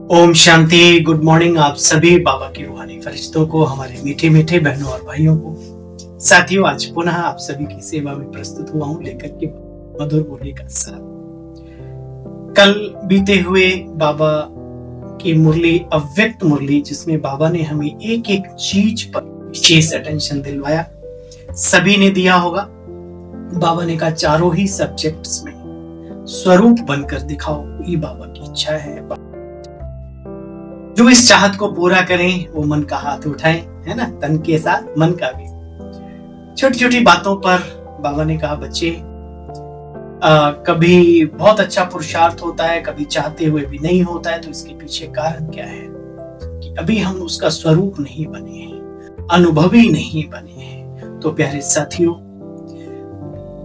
Om Shanti. Good morning आप सभी बाबा की रूहानी फरिश्तों को, हमारे मीठे मीठे बहनों और भाइयों को। साथियों, आज पुनः आप सभी की सेवा में प्रस्तुत हुआ हूं लेकर के मधुर बोली का साथ। कल बीते हुए बाबा की मुरली, अव्यक्त मुरली, जिसमें बाबा ने हमें एक एक चीज पर विशेष अटेंशन दिलवाया, सभी ने दिया होगा। बाबा ने कहा चारों ही सब्जेक्ट्स में स्वरूप बनकर दिखाओ, ये बाबा की इच्छा है। जो इस चाहत को पूरा करें वो मन का हाथ उठाएं, है ना, तन के साथ मन का भी। छोटी छोटी बातों पर बाबा ने कहा बच्चे, कभी बहुत अच्छा पुरुषार्थ होता है, कभी चाहते हुए भी नहीं होता है, तो इसके पीछे कारण क्या है कि अभी हम उसका स्वरूप नहीं बने हैं, अनुभवी नहीं बने हैं। तो प्यारे साथियों,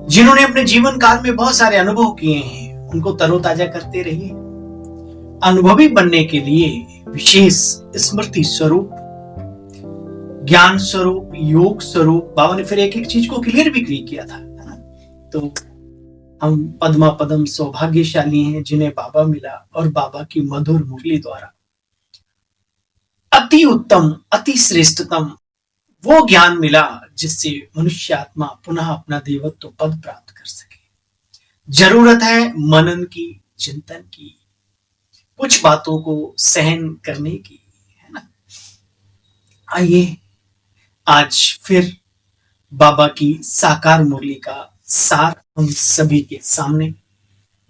जिन्होंने अपने जीवन काल में बहुत सारे अनुभव किए हैं, उनको तरोताजा करते रहिए। अनुभवी बनने के लिए विशेष स्मृति स्वरूप, ज्ञान स्वरूप, योग स्वरूप, बाबा ने फिर एक एक चीज को क्लियर भी किया था, है ना। तो हम पद्मा पदम सौभाग्यशाली हैं जिन्हें बाबा मिला, और बाबा की मधुर मुरली द्वारा अति उत्तम, अति श्रेष्ठतम वो ज्ञान मिला जिससे मनुष्य आत्मा पुनः अपना देवत्व पद प्राप्त कर सके। जरूरत है मनन की, चिंतन की, कुछ बातों को सहन करने की, है ना। आइए आज फिर बाबा की साकार मुरली का सार हम सभी के सामने।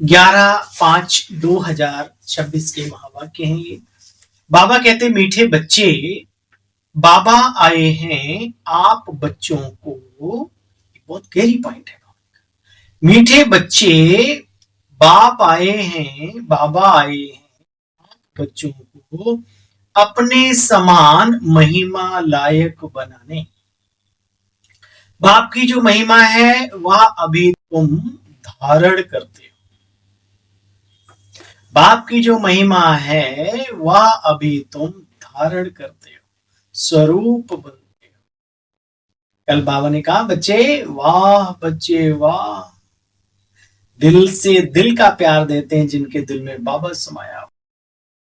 11/5/2026 के महावाक्य हैं ये। बाबा कहते, मीठे बच्चे, बाबा आए हैं आप बच्चों को, बहुत गहरी पॉइंट है। मीठे बच्चे, बाप आए हैं, बाबा आए हैं बच्चों को अपने समान महिमा लायक बनाने। बाप की जो महिमा है वह अभी तुम धारण करते हो। बाप की जो महिमा है वह अभी तुम धारण करते हो, स्वरूप बनते हो। कल बाबा ने कहा बच्चे वाह, दिल से दिल का प्यार देते हैं जिनके दिल में बाबा समाया हो।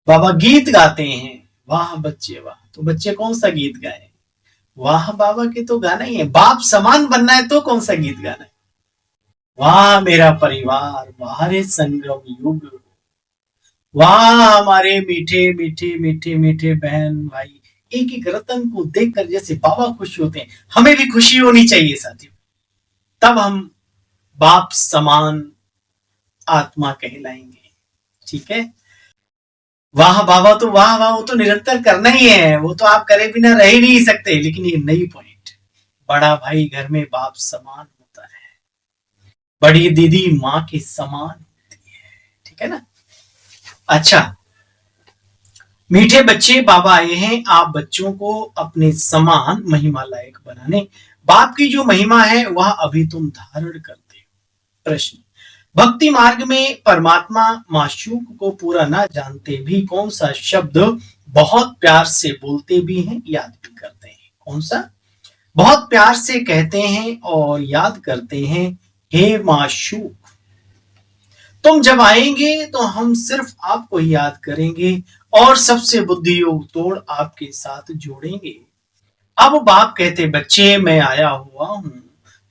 बाबा गीत गाते हैं, वाह बच्चे वाह। तो बच्चे कौन सा गीत गाए? वाह बाबा के तो गाना ही है। बाप समान बनना है तो कौन सा गीत गाना है? वाह मेरा परिवार, वाह रे संगम युग, वाह हमारे मीठे मीठे मीठे मीठे बहन भाई। एक एक रतन को देखकर जैसे बाबा खुश होते हैं, हमें भी खुशी होनी चाहिए साथियों। तब हम बाप समान आत्मा कहलाएंगे। ठीक है। वाह बाबा तो वाह वाह, वो तो निरंतर करना ही है, वो तो आप करे बिना रह ही नहीं सकते। लेकिन ये नई पॉइंट, बड़ा भाई घर में बाप समान होता है, बड़ी दीदी माँ के समान होती है। ठीक है ना। अच्छा, मीठे बच्चे, बाबा आए हैं आप बच्चों को अपने समान महिमा लायक बनाने। बाप की जो महिमा है वह अभी तुम धारण करते हो। प्रश्न, भक्ति मार्ग में परमात्मा माशूक को पूरा ना जानते भी कौन सा शब्द बहुत प्यार से बोलते भी हैं, याद भी करते हैं? कौन सा? बहुत प्यार से कहते हैं और याद करते हैं, हे माशूक, तुम जब आएंगे तो हम सिर्फ आपको ही याद करेंगे और सबसे बुद्धि योग तोड़ आपके साथ जोड़ेंगे। अब बाप कहते, बच्चे मैं आया हुआ हूं,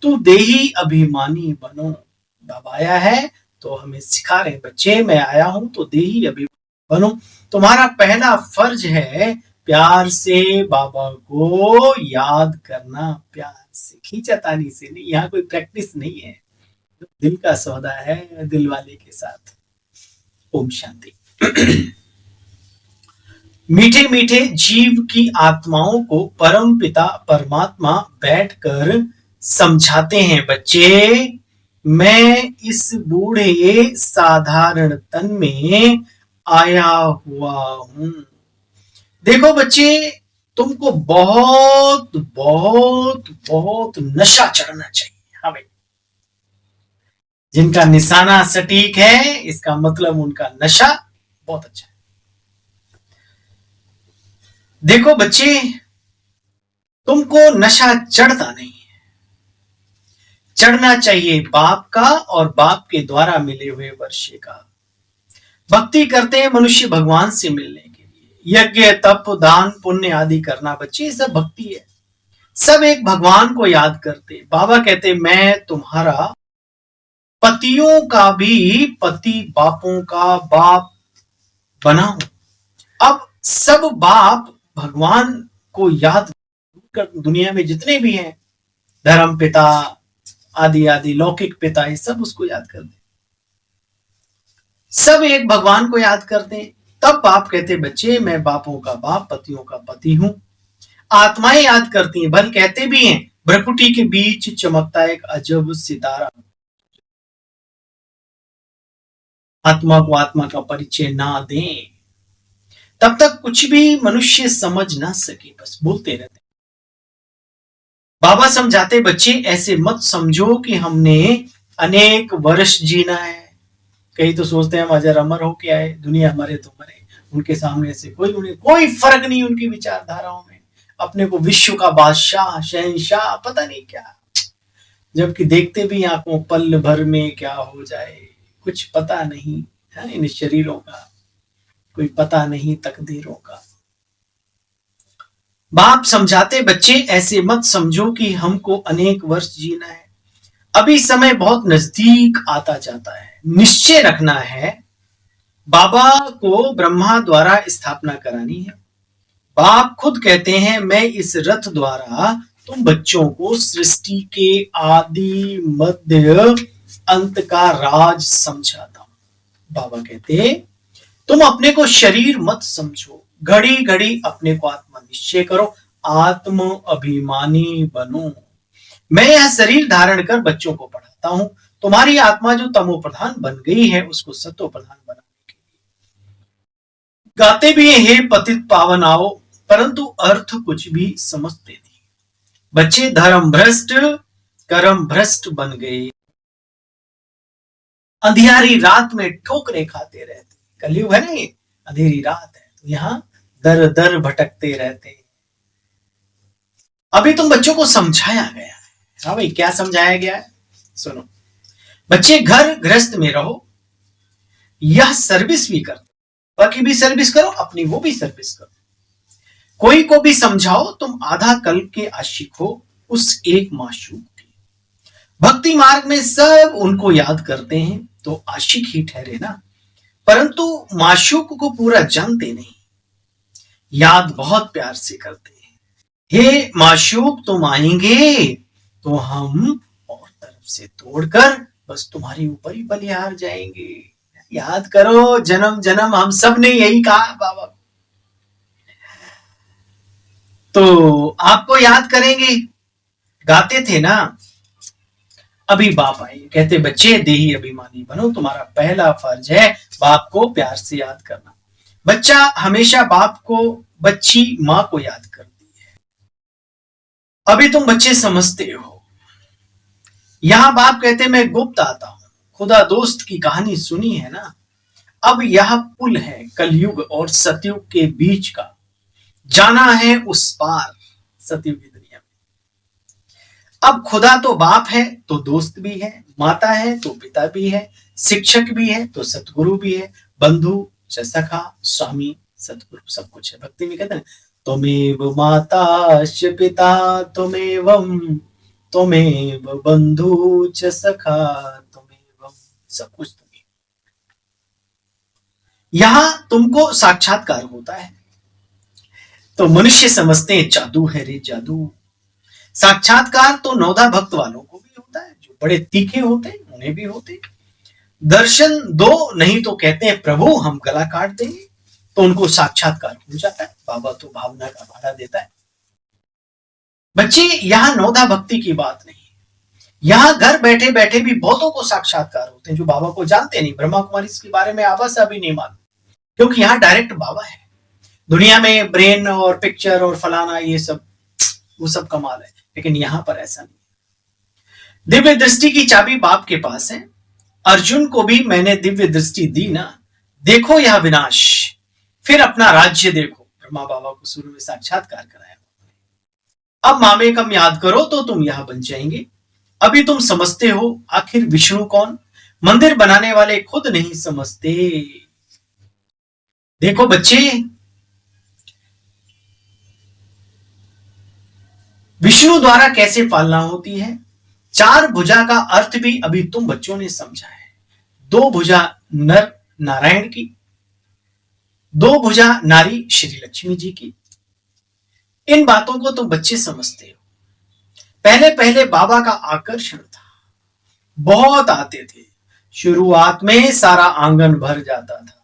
तू देही अभिमानी बनो। बाबा आया है तो हमें सिखा रहे, बच्चे मैं आया हूं तो देही अभिमानी बनो। तुम्हारा पहला फर्ज है प्यार से बाबा को याद करना, प्यार से, खींचातानी से नहीं। यहाँ कोई प्रैक्टिस नहीं है, दिल का सौदा है, दिल वाले के साथ। ओम शांति। मीठे मीठे जीव की आत्माओं को परम पिता परमात्मा बैठकर समझाते हैं, बच्चे मैं इस बूढ़े साधारण तन में आया हुआ हूं। देखो बच्चे, तुमको बहुत बहुत बहुत नशा चढ़ना चाहिए। हाँ भाई, जिनका निशाना सटीक है, इसका मतलब उनका नशा बहुत अच्छा है। देखो बच्चे, तुमको नशा चढ़ता नहीं है, चढ़ना चाहिए बाप का और बाप के द्वारा मिले हुए वर्षे का। भक्ति करते हैं मनुष्य भगवान से मिलने के लिए। यज्ञ, तप, दान, पुण्य आदि करना बच्चे, ये सब भक्ति है। सब एक भगवान को याद करते। बाबा कहते मैं तुम्हारा पतियों का भी पति, बापों का बाप बना हूं। अब सब बाप भगवान को याद कर, दुनिया में जितने भी हैं, धर्म पिता आदि आदि, लौकिक पिता, ये सब उसको याद कर दे। सब एक भगवान को याद करते हैं। तब बाप कहते बच्चे मैं बापों का बाप, पतियों का पति हूं। आत्माएं याद करती हैं, भल कहते भी हैं भ्रकुटी के बीच चमकता एक अजब सितारा। आत्मा को आत्मा का परिचय ना दें तब तक कुछ भी मनुष्य समझ ना सके, बस बोलते रहते। बाबा समझाते बच्चे ऐसे मत समझो कि हमने अनेक वर्ष जीना है। कई तो सोचते हैं हम अजर अमर होके आए, दुनिया मरे तो मरे, उनके सामने से उन्हें कोई फर्क नहीं उनकी विचारधाराओं में। अपने को विश्व का बादशाह, शहंशाह, पता नहीं क्या, जबकि देखते भी आंखों पल भर में क्या हो जाए कुछ पता नहीं है। इन शरीरों का कोई पता नहीं, तकदीरों का। बाप समझाते बच्चे ऐसे मत समझो कि हमको अनेक वर्ष जीना है, अभी समय बहुत नजदीक आता जाता है। निश्चय रखना है बाबा को ब्रह्मा द्वारा स्थापना करानी है। बाप खुद कहते हैं मैं इस रथ द्वारा तुम बच्चों को सृष्टि के आदि मध्य अंत का राज समझाता हूं। बाबा कहते तुम अपने को शरीर मत समझो, घड़ी घड़ी अपने को आत्मा निश्चय करो, आत्म अभिमानी बनो। मैं यह शरीर धारण कर बच्चों को पढ़ाता हूं। तुम्हारी आत्मा जो तमो प्रधान बन गई है उसको सतो प्रधान बनाने के लिए गाते भी हे पतित पावन आओ, परंतु अर्थ कुछ भी समझते नहीं। बच्चे धर्म भ्रष्ट कर्म भ्रष्ट बन गए, अंधियारी रात में ठोकरे खाते रहते। कलयुग है ना, ये अंधेरी रात है, तो यहां दर दर भटकते रहते। अभी तुम बच्चों को समझाया गया है। हाँ भाई, क्या समझाया गया है सुनो। बच्चे घर गृहस्थ में रहो, यह सर्विस भी करो, बाकी भी सर्विस करो, अपनी वो भी सर्विस करो। कोई को भी समझाओ, तुम आधा कल्प के आशिक हो उस एक माशूक के। भक्ति मार्ग में सब उनको याद करते हैं तो आशिक ही ठहरे ना, परंतु माशूक को पूरा जानते नहीं, याद बहुत प्यार से करते हैं। हे माशूक तुम आएंगे तो हम और तरफ से तोड़कर बस तुम्हारे ऊपर ही बलिहार जाएंगे। याद करो, जन्म जन्म हम सब ने यही कहा बाबा को, तो आपको याद करेंगे। गाते थे ना, अभी बाप आए कहते बच्चे देही अभिमानी बनो, तुम्हारा पहला फर्ज है बाप को प्यार से याद करना। बच्चा हमेशा बाप को, बच्ची माँ को याद करती है। अभी तुम बच्चे समझते हो। यहां बाप कहते मैं गुप्त आता हूं, खुदा दोस्त की कहानी सुनी है ना। अब यह पुल है कलयुग और सतयुग के बीच का, जाना है उस पार सतयुग की दुनिया में। अब खुदा तो बाप है तो दोस्त भी है, माता है तो पिता भी है, शिक्षक भी है तो सतगुरु भी है, बंधु सखा स्वामी सतगुरु सब कुछ है। भक्ति में कहते हैं त्वमेव माता च पिता त्वमेवं त्वमेव बंधु च सखा त्वमेवं, सब कुछ तुम्हें। यहां तुमको साक्षात्कार होता है तो मनुष्य समझते हैं जादू है रे जादू। साक्षात्कार तो नौधा भक्त वालों को भी होता है, जो बड़े तीखे होते हैं उन्हें भी होते। दर्शन दो नहीं तो कहते हैं प्रभु हम गला काट देंगे, तो उनको साक्षात्कार हो जाता है। बाबा तो भावना का भाड़ा देता है। बच्चे यहां नौधा भक्ति की बात नहीं, यहां घर बैठे बैठे भी बहुतों को साक्षात्कार होते हैं जो बाबा को जानते नहीं। ब्रह्मा कुमारी इसके बारे में आवाज अभी नहीं मालूम, क्योंकि यहां डायरेक्ट बाबा है। दुनिया में ब्रेन और पिक्चर और फलाना ये सब, वो सब कमाल है, लेकिन यहां पर ऐसा नहीं। दिव्य दृष्टि की चाबी बाप के पास है। अर्जुन को भी मैंने दिव्य दृष्टि दी ना, देखो यह विनाश, फिर अपना राज्य देखो। ब्रह्मा बाबा को शुरू में साक्षात्कार कराया। अब मामे कम याद करो तो तुम यहां बन जाएंगे। अभी तुम समझते हो आखिर विष्णु कौन, मंदिर बनाने वाले खुद नहीं समझते। देखो बच्चे, विष्णु द्वारा कैसे पालना होती है। चार भुजा का अर्थ भी अभी तुम बच्चों ने समझा है। दो भुजा नर नारायण की, दो भुजा नारी श्री लक्ष्मी जी की। इन बातों को तुम बच्चे समझते हो। पहले पहले बाबा का आकर्षण था, बहुत आते थे। शुरुआत में सारा आंगन भर जाता था।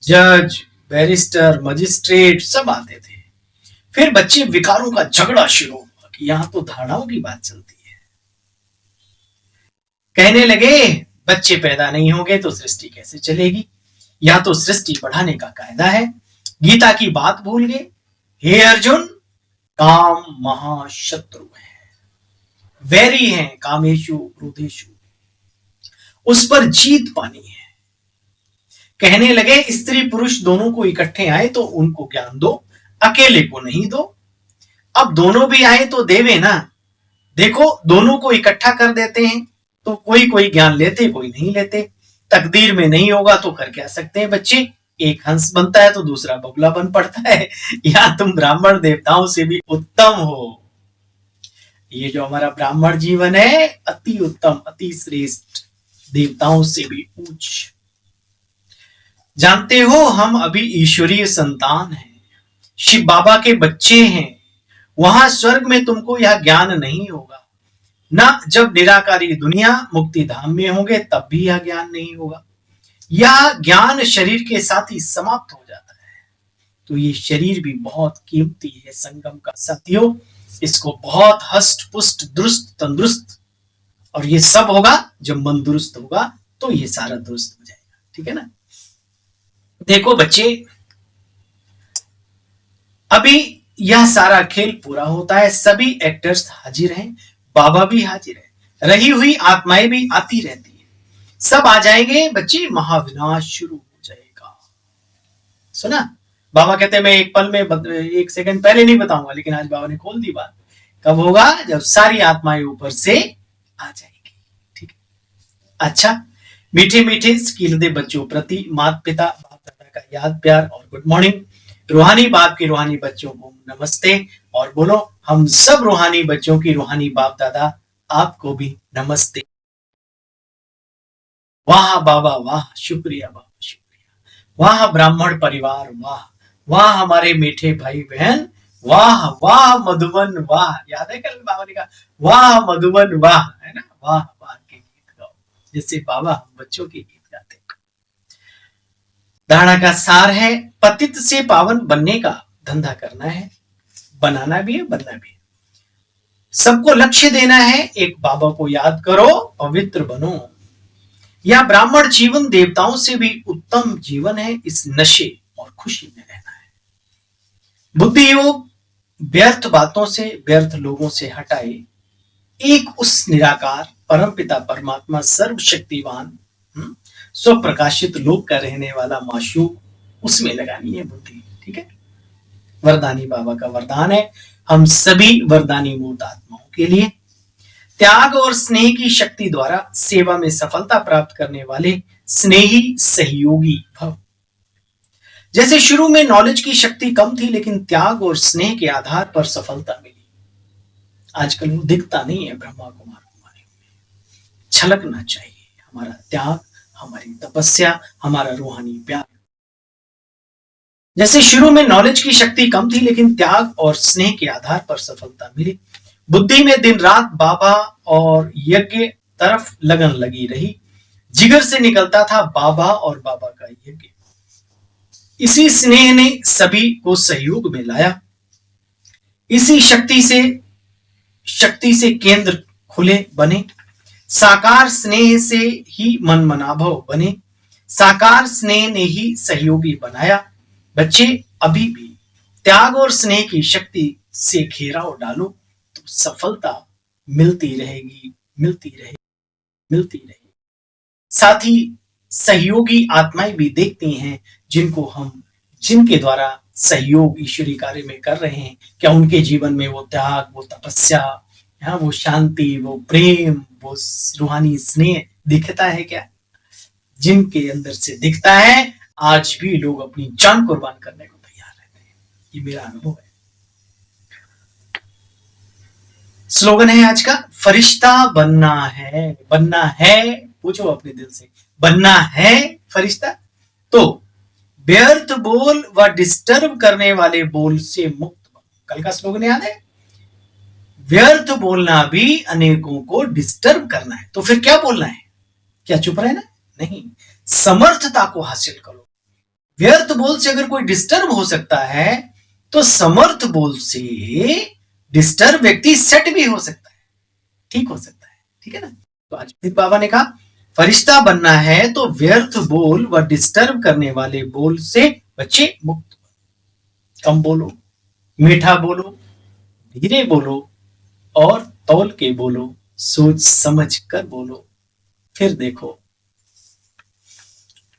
जज, बैरिस्टर, मजिस्ट्रेट सब आते थे। फिर बच्चे विकारों का झगड़ा शुरू हुआ कि यहां तो धारणाओं की बात चलती है। कहने लगे बच्चे पैदा नहीं होंगे तो सृष्टि कैसे चलेगी, या तो सृष्टि बढ़ाने का कायदा है। गीता की बात भूल गए। हे अर्जुन, काम महाशत्रु है, वैरी है, कामेशु क्रोधेशु, उस पर जीत पानी है। कहने लगे स्त्री पुरुष दोनों को इकट्ठे आए तो उनको ज्ञान दो, अकेले को नहीं दो। अब दोनों भी आए तो देवे ना। देखो दोनों को इकट्ठा कर देते हैं तो कोई कोई ज्ञान लेते, कोई नहीं लेते। तकदीर में नहीं होगा तो कर क्या सकते हैं बच्चे। एक हंस बनता है तो दूसरा बगुला बन पड़ता है। या तुम ब्राह्मण देवताओं से भी उत्तम हो। ये जो हमारा ब्राह्मण जीवन है अति उत्तम, अति श्रेष्ठ, देवताओं से भी ऊंच। जानते हो हम अभी ईश्वरीय संतान हैं, शिव बाबा के बच्चे हैं। वहां स्वर्ग में तुमको यह ज्ञान नहीं होगा ना। जब निराकारी दुनिया मुक्ति धाम में होंगे तब भी यह ज्ञान नहीं होगा। यह ज्ञान शरीर के साथ ही समाप्त हो जाता है। तो ये शरीर भी बहुत कीमती है संगम का साथियों। इसको बहुत हष्ट पुष्ट दुरुस्त तंदुरुस्त, और ये सब होगा जब मन दुरुस्त होगा तो ये सारा दुरुस्त हो जाएगा। ठीक है ना। देखो बच्चे, अभी यह सारा खेल पूरा होता है। सभी एक्टर्स हाजिर हैं, बाबा भी हाजिर है, रही हुई आत्माएं भी आती रहती है। सब आ जाएंगे बच्चे, महाविनाश शुरू हो जाएगा। सुना, बाबा कहते हैं मैं एक पल में, एक सेकंड पहले नहीं बताऊंगा, लेकिन आज बाबा ने खोल दी बात। कब होगा? जब सारी आत्माएं ऊपर से आ जाएंगी। ठीक है। अच्छा, मीठे मीठे स्किलदे बच्चों प्रति माता पिता बाप दादा का याद प्यार और गुड मॉर्निंग। रूहानी बाप के रूहानी बच्चों को नमस्ते, और बोलो हम सब रूहानी बच्चों की रूहानी बाप दादा आपको भी नमस्ते। वाह बाबा वाह, शुक्रिया बाबा शुक्रिया। वाह ब्राह्मण परिवार वाह, वाह हमारे मीठे भाई बहन वाह, वाह मधुबन वाह। याद है कल बाबा ने कहा वाह मधुबन वाह, है ना। वाह वाह के गीत गाओ, जिससे बाबा हम बच्चों के गीत गाते। धारणा का सार है, पतित से पावन बनने का धंधा करना है, बनाना भी है बनना भी है। सबको लक्ष्य देना है, एक बाबा को याद करो, पवित्र बनो। यह ब्राह्मण जीवन देवताओं से भी उत्तम जीवन है। इस नशे और खुशी में रहना है। बुद्धि योग व्यर्थ बातों से, व्यर्थ लोगों से हटाए, एक उस निराकार परम पिता परमात्मा सर्वशक्तिवान स्वप्रकाशित लोक का रहने वाला माशूक, उसमें लगानी है बुद्धि। ठीक है। वरदानी बाबा का वरदान है हम सभी वरदानी मूर्त आत्माओं के लिए, त्याग और स्नेह की शक्ति द्वारा सेवा में सफलता प्राप्त करने वाले स्नेही सहयोगी भव। जैसे शुरू में नॉलेज की शक्ति कम थी, लेकिन त्याग और स्नेह के आधार पर सफलता मिली। आजकल वो दिखता नहीं है ब्रह्मा कुमार कुमारी में। छलकना चाहिए हमारा त्याग, हमारी तपस्या, हमारा रूहानी प्यार। जैसे शुरू में नॉलेज की शक्ति कम थी, लेकिन त्याग और स्नेह के आधार पर सफलता मिली। बुद्धि में दिन रात बाबा और यज्ञ तरफ लगन लगी रही। जिगर से निकलता था बाबा और बाबा का यज्ञ। इसी स्नेह ने सभी को सहयोग में लाया। इसी शक्ति से केंद्र खुले बने। साकार स्नेह से ही मन मनाभव बने। साकार स्नेह ने ही सहयोगी बनाया। बच्चे अभी भी त्याग और स्नेह की शक्ति से घेराव डालो तो सफलता मिलती रहेगी, मिलती रहेगी, मिलती रहेगी। साथ ही सहयोगी आत्माएं भी देखती हैं जिनके द्वारा सहयोग ईश्वरी कार्य में कर रहे हैं। क्या उनके जीवन में वो त्याग, वो तपस्या, वो शांति, वो प्रेम, वो रूहानी स्नेह दिखता है क्या? जिनके अंदर से दिखता है आज भी लोग अपनी जान कुर्बान करने को तैयार रहते हैं। ये मेरा अनुभव है। स्लोगन है आज का, फरिश्ता बनना है। बनना है, पूछो अपने दिल से, बनना है फरिश्ता? तो व्यर्थ बोल व डिस्टर्ब करने वाले बोल से मुक्त बनो। कल का स्लोगन याद है? व्यर्थ बोलना भी अनेकों को डिस्टर्ब करना है। तो फिर क्या बोलना है? क्या चुप रहना? नहीं, समर्थता को हासिल करो। व्यर्थ बोल से अगर कोई डिस्टर्ब हो सकता है, तो समर्थ बोल से डिस्टर्ब व्यक्ति सेट भी हो सकता है, ठीक हो सकता है। ठीक है ना? तो आज फिर बाबा ने कहा, फरिश्ता बनना है तो व्यर्थ बोल व डिस्टर्ब करने वाले बोल से बच्चे मुक्त। कम बोलो, मीठा बोलो, धीरे बोलो और तौल के बोलो, सोच समझ कर बोलो। फिर देखो,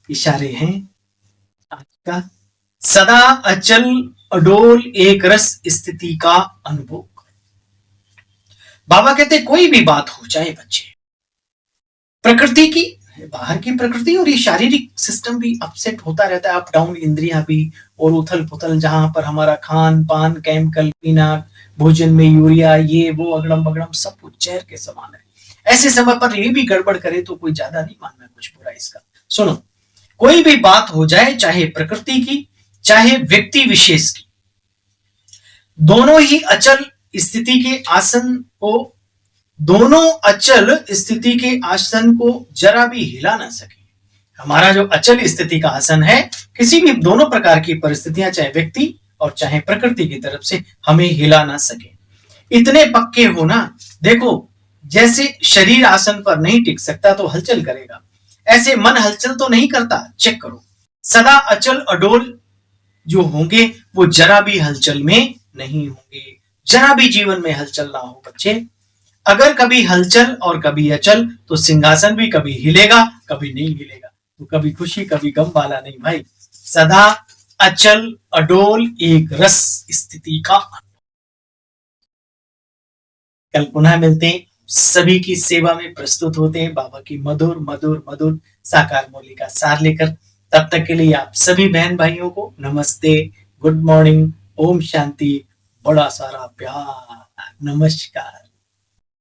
इशारे हैं आज का, सदा अचल अडोल एक रस स्थिति का अनुभव। बाबा कहते कोई भी बात हो चाहे बच्चे, प्रकृति की, बाहर की प्रकृति और ये शारीरिक सिस्टम भी अपसेट होता रहता है, अप डाउन, इंद्रियां भी, और उथल पुथल, जहां पर हमारा खान पान, केमिकल पीना, भोजन में यूरिया, ये वो अगड़म बगड़म, सब कुछ जहर के समान है। ऐसे समय पर ये भी गड़बड़ करे तो कोई ज्यादा नहीं मानना कुछ बुरा इसका। सुनो, कोई भी बात हो जाए, चाहे प्रकृति की चाहे व्यक्ति विशेष की, दोनों ही अचल स्थिति के आसन को, दोनों अचल स्थिति के आसन को जरा भी हिला ना सके। हमारा जो अचल स्थिति का आसन है, किसी भी दोनों प्रकार की परिस्थितियां, चाहे व्यक्ति और चाहे प्रकृति की तरफ से, हमें हिला ना सके। इतने पक्के हो ना, देखो जैसे शरीर आसन पर नहीं टिक सकता तो हलचल करेगा, ऐसे मन हलचल तो नहीं करता। चेक करो, सदा अचल अडोल जो होंगे वो जरा भी हलचल में नहीं होंगे। जरा भी जीवन में हलचल ना हो बच्चे। अगर कभी हलचल और कभी अचल, तो सिंहासन भी कभी हिलेगा कभी नहीं हिलेगा। तो कभी खुशी कभी गम वाला नहीं भाई, सदा अचल अडोल एक रस स्थिति का। कल पुनः मिलते हैं, सभी की सेवा में प्रस्तुत होते हैं बाबा की मधुर मधुर मधुर साकार मौली का सार लेकर। तब तक के लिए आप सभी बहन भाइयों को नमस्ते, गुड मॉर्निंग, ओम शांति, बड़ा सारा प्यार, नमस्कार।